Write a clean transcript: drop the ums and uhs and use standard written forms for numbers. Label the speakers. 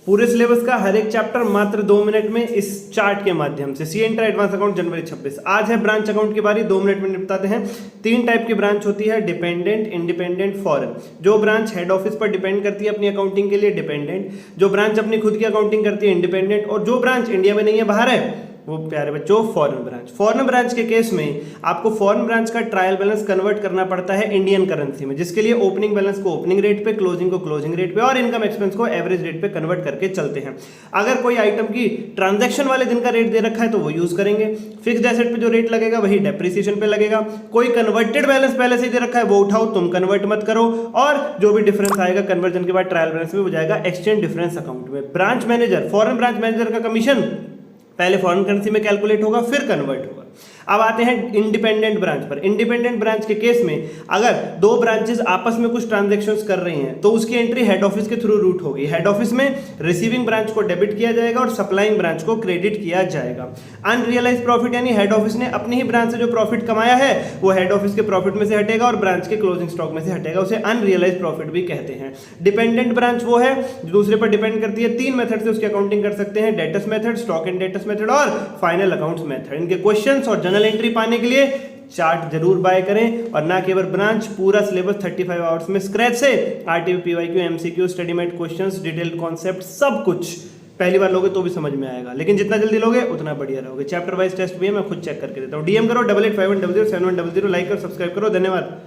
Speaker 1: पूरे सिलेबस का हर एक चैप्टर मात्र 2 मिनट में इस चार्ट के माध्यम से। सी एंटर एडवांस अकाउंट जनवरी 26। आज है ब्रांच अकाउंट की बारी, 2 मिनट में निपटाते हैं। 3 टाइप की ब्रांच होती है, डिपेंडेंट, इंडिपेंडेंट, फॉरेन। जो ब्रांच हेड ऑफिस पर डिपेंड करती है अपनी अकाउंटिंग के लिए, डिपेंडेंट। जो ब्रांच अपनी खुद की अकाउंटिंग करती है, इंडिपेंडेंट। और जो ब्रांच इंडिया में नहीं है, बाहर है, वो प्यारे बच्चों फॉरेन ब्रांच। फॉरेन ब्रांच के केस में आपको फॉरेन ब्रांच का ट्रायल बैलेंस कन्वर्ट करना पड़ता है इंडियन करेंसी में, जिसके लिए ओपनिंग बैलेंस को ओपनिंग रेट पे, क्लोजिंग को क्लोजिंग रेट पे और इनकम एक्सपेंस को एवरेज रेट पे कन्वर्ट करके चलते हैं। अगर कोई आइटम की ट्रांजैक्शन वाले दिन का रेट दे रखा है तो वो यूज करेंगे। फिक्स्ड एसेट पे जो रेट लगेगा वही डेप्रिसिएशन पे लगेगा। कोई कन्वर्टेड बैलेंस पहले से दे रखा है वो उठाओ, तुम कन्वर्ट मत करो, और जो भी डिफरेंस आएगा कन्वर्जन के बाद ट्रायल बैलेंस में वो जाएगा एक्सचेंज डिफरेंस अकाउंट में। Branch manager, foreign branch manager का कमीशन पहले फॉरेन करेंसी में कैलकुलेट होगा, फिर कन्वर्ट होगा। अब आते हैं इंडिपेंडेंट ब्रांच पर। इंडिपेंडेंट ब्रांच के केस में अगर 2 ब्रांचेस आपस में कुछ ट्रांजैक्शंस कर रही हैं तो उसकी एंट्री हेड ऑफिस के थ्रू रूट होगी। हेड ऑफिस में रिसीविंग ब्रांच को डेबिट किया जाएगा और सप्लाइंग ब्रांच को क्रेडिट किया जाएगा। अनरियलाइज प्रॉफिट यानी हेड ऑफिस ने अपनी ही ब्रांच से जो प्रॉफिट कमाया है वो हेड ऑफिस के प्रॉफिट में से हटेगा और ब्रांच के क्लोजिंग स्टॉक में से हटेगा, उसे अनरियलाइज प्रॉफिट भी कहते हैं। डिपेंडेंट ब्रांच वो है जो दूसरे पर डिपेंड करती है। 3 मेथड से उसकी अकाउंटिंग कर सकते हैं, debtors method, stock and debtors method और फाइनल अकाउंट्स मेथड। इनके क्वेश्चंस और जनरल एंट्री पाने के लिए चार्ट जरूर बाय करें और ना केवल ब्रांच, पूरा सिलेबस 35 आवर्स में स्क्रैच से RTP, PYQ, MCQ, study mat questions, detailed concept, सब कुछ पहली बार लोगे तो भी समझ में आएगा, लेकिन जितना जल्दी लोगे उतना बढ़िया रहोगे। चैप्टर वाइज टेस्ट भी है, मैं खुद चेक करके देता हूँ। डीएम करो 8851007100, लाइक और सब्सक्राइब करो। धन्यवाद।